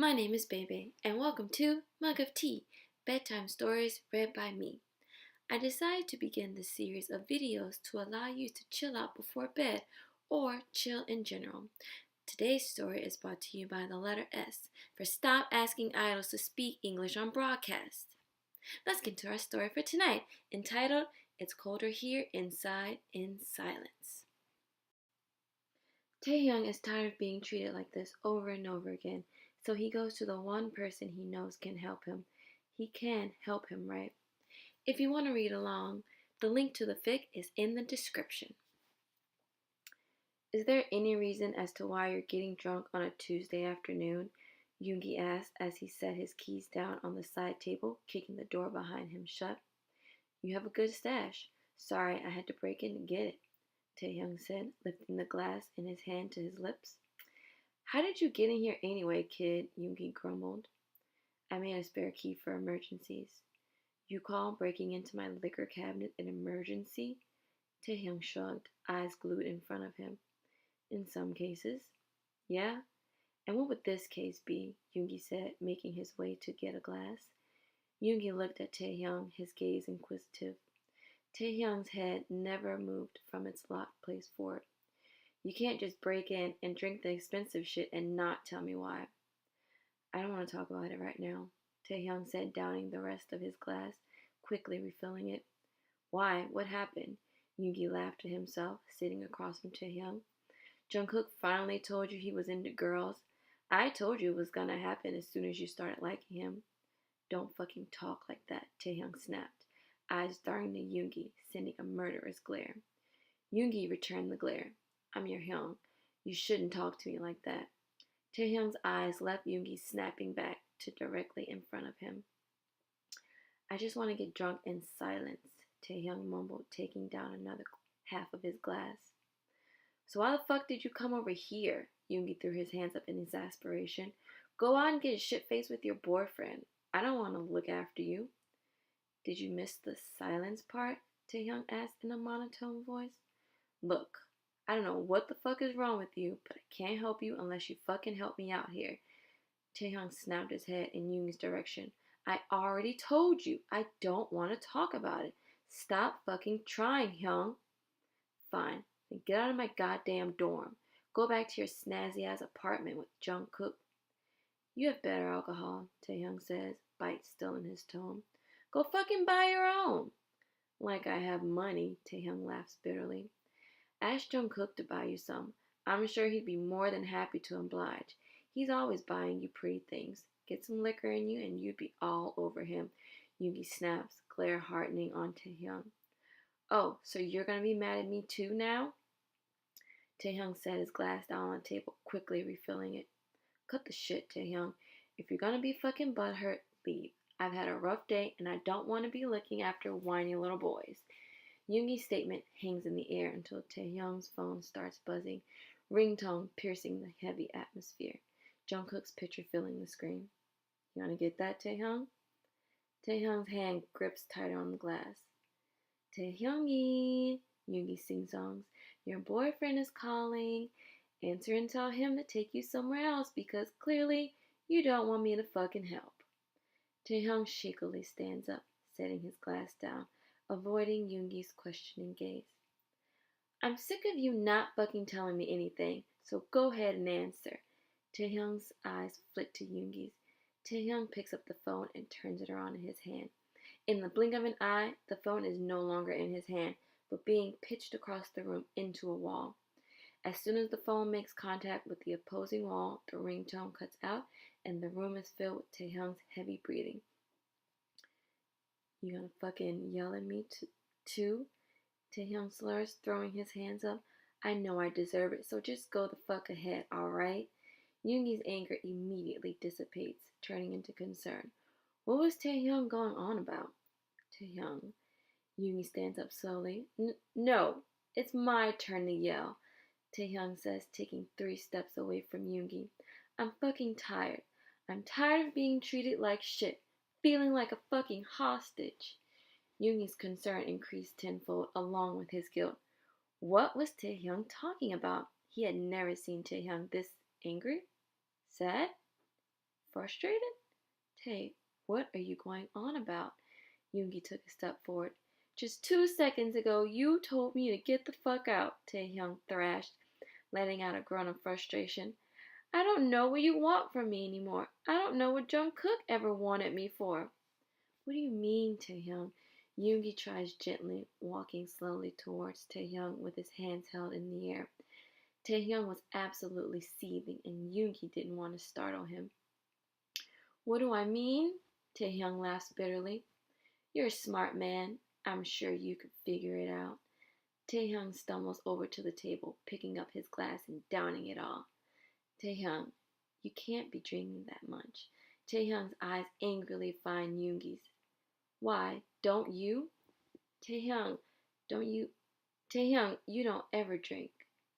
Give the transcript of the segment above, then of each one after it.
My name is Bebe, and welcome to Mug of Tea, bedtime stories read by me. I decided to begin this series of videos to allow you to chill out before bed or chill in general. Today's story is brought to you by the letter S for Stop Asking Idols to Speak English on Broadcast. Let's get to our story for tonight, entitled It's Colder Here Inside in Silence. Taehyung is tired of being treated like this over and over again, so he goes to the one person he knows can help him. He can help him, right? If you want to read along, the link to the fic is in the description. Is there any reason as to why you're getting drunk on a Tuesday afternoon? Yoongi asked as he set his keys down on the side table, kicking the door behind him shut. You have a good stash. Sorry, I had to break in to get it, Taehyung said, lifting the glass in his hand to his lips. How did you get in here anyway, kid? Yoongi grumbled. I made a spare key for emergencies. You call breaking into my liquor cabinet an emergency? Taehyung shrugged, eyes glued in front of him. In some cases. Yeah? And what would this case be? Yoongi said, making his way to get a glass. Yoongi looked at Taehyung, his gaze inquisitive. Taehyung's head never moved from its locked place forward. You can't just break in and drink the expensive shit and not tell me why. I don't want to talk about it right now, Taehyung said, downing the rest of his glass, quickly refilling it. Why? What happened? Yoongi laughed to himself, sitting across from Taehyung. Jungkook finally told you he was into girls. I told you it was gonna happen as soon as you started liking him. Don't fucking talk like that, Taehyung snapped, eyes darting to Yoongi, sending a murderous glare. Yoongi returned the glare. I'm your Hyung. You shouldn't talk to me like that. Taehyung's eyes left Yoongi snapping back to directly in front of him. I just want to get drunk in silence, Taehyung mumbled, taking down another half of his glass. So why the fuck did you come over here? Yoongi threw his hands up in exasperation. Go out and get shit-faced with your boyfriend. I don't want to look after you. Did you miss the silence part? Taehyung asked in a monotone voice. Look, I don't know what the fuck is wrong with you, but I can't help you unless you fucking help me out here. Taehyung snapped his head in Yoongi's direction. I already told you, I don't want to talk about it. Stop fucking trying, Hyung. Fine, then get out of my goddamn dorm. Go back to your snazzy-ass apartment with Jungkook. You have better alcohol, Taehyung says, bite still in his tone. Go fucking buy your own. Like I have money, Taehyung laughs bitterly. Ask Jungkook to buy you some. I'm sure he'd be more than happy to oblige. He's always buying you pretty things. Get some liquor in you and you'd be all over him. Yoongi snaps, glare hardening on Taehyung. Oh, so you're gonna be mad at me too now? Taehyung set his glass down on the table, quickly refilling it. Cut the shit, Taehyung. If you're gonna be fucking butthurt, leave. I've had a rough day and I don't want to be looking after whiny little boys. Yoongi's statement hangs in the air until Taehyung's phone starts buzzing, ringtone piercing the heavy atmosphere. Jungkook's picture filling the screen. You wanna get that, Taehyung? Taehyung's hand grips tighter on the glass. Taehyungie, Yoongi sing-songs. Your boyfriend is calling. Answer and tell him to take you somewhere else because clearly you don't want me to fucking help. Taehyung shakily stands up, setting his glass down, avoiding Yoongi's questioning gaze. I'm sick of you not fucking telling me anything, so go ahead and answer. Taehyung's eyes flick to Yoongi's. Taehyung picks up the phone and turns it around in his hand. In the blink of an eye, the phone is no longer in his hand, but being pitched across the room into a wall. As soon as the phone makes contact with the opposing wall, the ringtone cuts out and the room is filled with Taehyung's heavy breathing. You gonna fucking yell at me too? Taehyung slurs, throwing his hands up. I know I deserve it, so just go the fuck ahead, alright? Yoongi's anger immediately dissipates, turning into concern. What was Taehyung going on about? Taehyung. Yoongi stands up slowly. No, it's my turn to yell, Taehyung says, taking 3 steps away from Yoongi. I'm fucking tired. I'm tired of being treated like shit, feeling like a fucking hostage. Yoongi's concern increased tenfold along with his guilt. What was Taehyung talking about? He had never seen Taehyung this angry, sad, frustrated? Tae, what are you going on about? Yoongi took a step forward. Just 2 seconds ago, you told me to get the fuck out, Taehyung thrashed, letting out a groan of frustration. I don't know what you want from me anymore. I don't know what Jungkook ever wanted me for. What do you mean, Taehyung? Yoongi tries gently, walking slowly towards Taehyung with his hands held in the air. Taehyung was absolutely seething, and Yoongi didn't want to startle him. What do I mean? Taehyung laughs bitterly. You're a smart man. I'm sure you could figure it out. Taehyung stumbles over to the table, picking up his glass and downing it all. Taehyung, you can't be drinking that much. Taehyung's eyes angrily find Yoongi's. Why, don't you? Taehyung, don't you? Taehyung, you don't ever drink.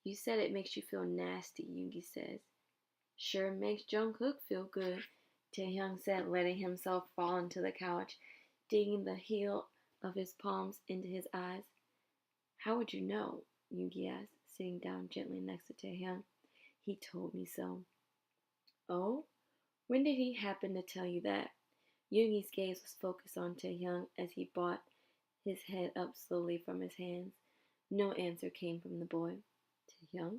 You said it makes you feel nasty, Yoongi says. Sure makes Jungkook feel good, Taehyung said, letting himself fall into the couch, digging the heel of his palms into his eyes. How would you know? Yoongi asked, sitting down gently next to Taehyung. He told me so. Oh? When did he happen to tell you that? Yoongi's gaze was focused on Taehyung as he brought his head up slowly from his hands. No answer came from the boy. Taehyung?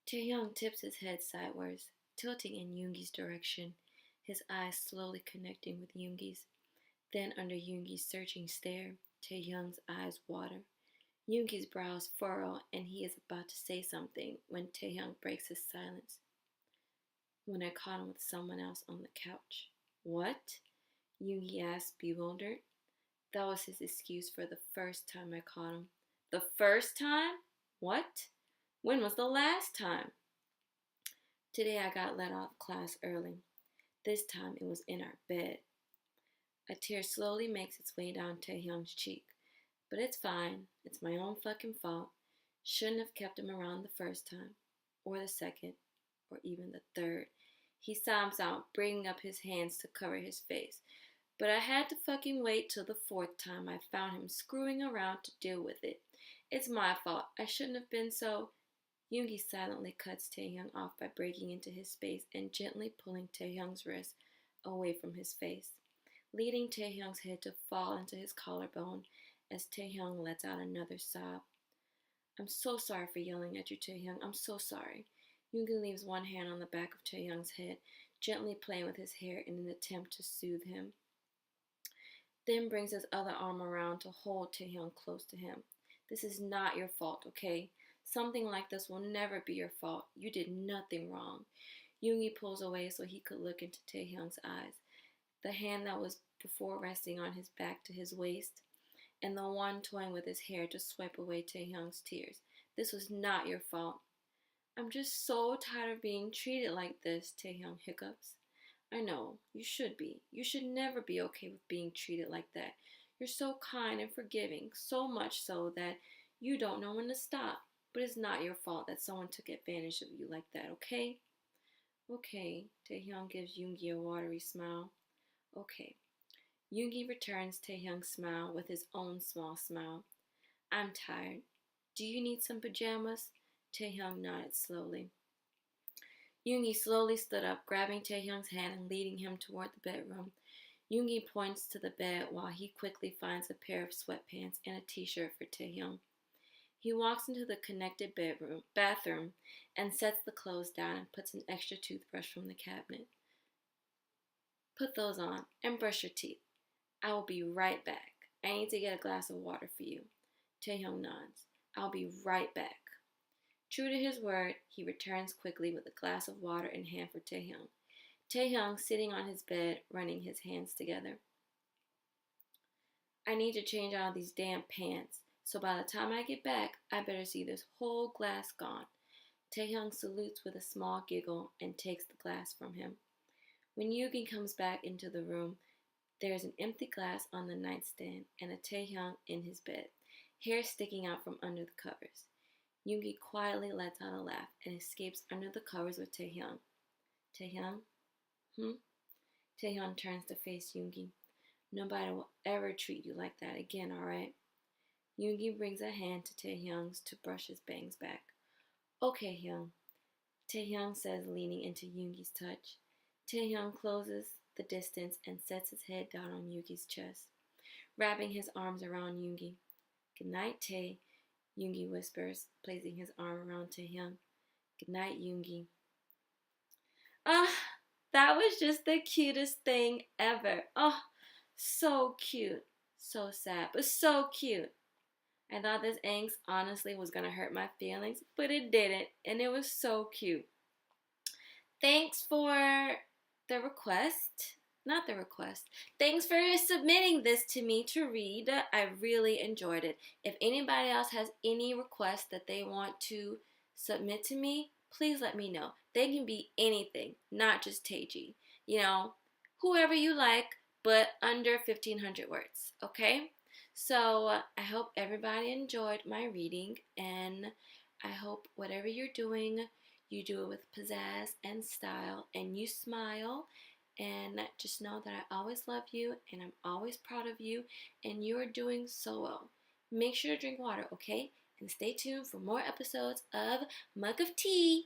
Taehyung tips his head sideways, tilting in Yoongi's direction, his eyes slowly connecting with Yoongi's. Then, under Yoongi's searching stare, Taehyung's eyes water. Yoongi's brows furrow, and he is about to say something when Taehyung breaks his silence. When I caught him with someone else on the couch. What? Yoongi asked, bewildered. That was his excuse for the first time I caught him. The first time? What? When was the last time? Today I got let off class early. This time it was in our bed. A tear slowly makes its way down Taehyung's cheek. But it's fine. It's my own fucking fault. Shouldn't have kept him around the first time. Or the second. Or even the third. He sobs out, bringing up his hands to cover his face. But I had to fucking wait till the fourth time I found him screwing around to deal with it. It's my fault. I shouldn't have been so... Yoongi silently cuts Taehyung off by breaking into his space and gently pulling Taehyung's wrist away from his face, leading Taehyung's head to fall into his collarbone as Taehyung lets out another sob. I'm so sorry for yelling at you, Taehyung. I'm so sorry. Yoongi leaves one hand on the back of Taehyung's head, gently playing with his hair in an attempt to soothe him. Then brings his other arm around to hold Taehyung close to him. This is not your fault, okay? Something like this will never be your fault. You did nothing wrong. Yoongi pulls away so he could look into Taehyung's eyes, the hand that was before resting on his back to his waist, and the one toying with his hair to swipe away Taehyung's tears. This was not your fault. I'm just so tired of being treated like this, Taehyung hiccups. I know, you should be. You should never be okay with being treated like that. You're so kind and forgiving, so much so that you don't know when to stop. But it's not your fault that someone took advantage of you like that, okay? Okay, Taehyung gives Yoongi a watery smile. Okay. Yoongi returns Taehyung's smile with his own small smile. I'm tired. Do you need some pajamas? Taehyung nodded slowly. Yoongi slowly stood up, grabbing Taehyung's hand and leading him toward the bedroom. Yoongi points to the bed while he quickly finds a pair of sweatpants and a t-shirt for Taehyung. He walks into the connected bathroom and sets the clothes down and puts an extra toothbrush from the cabinet. Put those on and brush your teeth. I will be right back. I need to get a glass of water for you. Taehyung nods. I'll be right back. True to his word, he returns quickly with a glass of water in hand for Taehyung. Taehyung sitting on his bed, running his hands together. I need to change out of these damn pants. So by the time I get back, I better see this whole glass gone. Taehyung salutes with a small giggle and takes the glass from him. When Yoongi comes back into the room, there is an empty glass on the nightstand and a Taehyung in his bed, hair sticking out from under the covers. Yoongi quietly lets out a laugh and escapes under the covers with Taehyung. Taehyung? Taehyung turns to face Yoongi. Nobody will ever treat you like that again, alright? Yoongi brings a hand to Taehyung's to brush his bangs back. Okay, Hyung, Taehyung says, leaning into Yoongi's touch. Taehyung closes the distance and sets his head down on Yoongi's chest, wrapping his arms around Yoongi. Good night, Tae, Yoongi whispers, placing his arm around Taehyung. Good night, Yoongi. Ah, that was just the cutest thing ever. Oh, so cute. So sad, but so cute. I thought this angst honestly was gonna hurt my feelings, but it didn't, and it was so cute. Thanks for the request. Not the request. Thanks for submitting this to me to read. I really enjoyed it. If anybody else has any requests that they want to submit to me, please let me know. They can be anything, not just Taegi. You know, whoever you like, but under 1,500 words, okay? So I hope everybody enjoyed my reading, and I hope whatever you're doing, you do it with pizzazz and style, and you smile. And just know that I always love you, and I'm always proud of you, and you're doing so well. Make sure to drink water, okay? And stay tuned for more episodes of Mug of Tea.